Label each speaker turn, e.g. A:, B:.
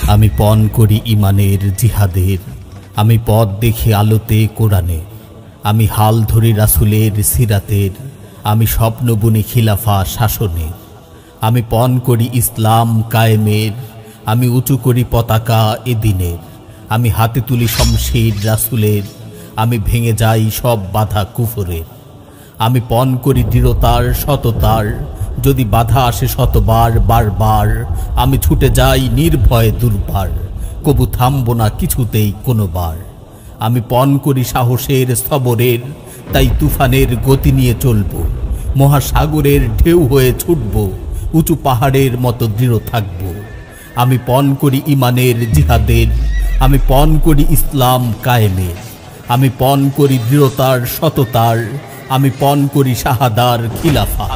A: আমি পণ করি ইমানের জিহাদের, আমি পথ দেখি আলোতে কোরআনের, আমি হাল ধরি রাসূলের সিরাতের, আমি স্বপ্ন বুনি খিলাফা শাসনের, আমি পণ করি ইসলাম কায়েমের, আমি উঁচু করি পতাকা এদিনের, আমি হাতে তুলি শমশির রাসূলের, আমি ভেঙে যাই সব বাধা কুফরের, আমি পণ করি দৃঢ়তার সততার, যদি বাধা আসে শতবার বারবার, আমি ছুটে যাই নির্ভয়ে দুর্বার, কবু থামব না কিছুতেই কোনোবার। আমি পণ করি সাহসের স্থবরের, তাই তুফানের গতি নিয়ে চলব, মহাসাগরের ঢেউ হয়ে ছুটব, উঁচু পাহাড়ের মতো দৃঢ় থাকব। আমি পণ করি ইমানের জিহাদের, আমি পণ করি ইসলাম কায়েমের, আমি পণ করি দৃঢ়তার সততার, আমি পণ করি শাহাদার খিলাফা।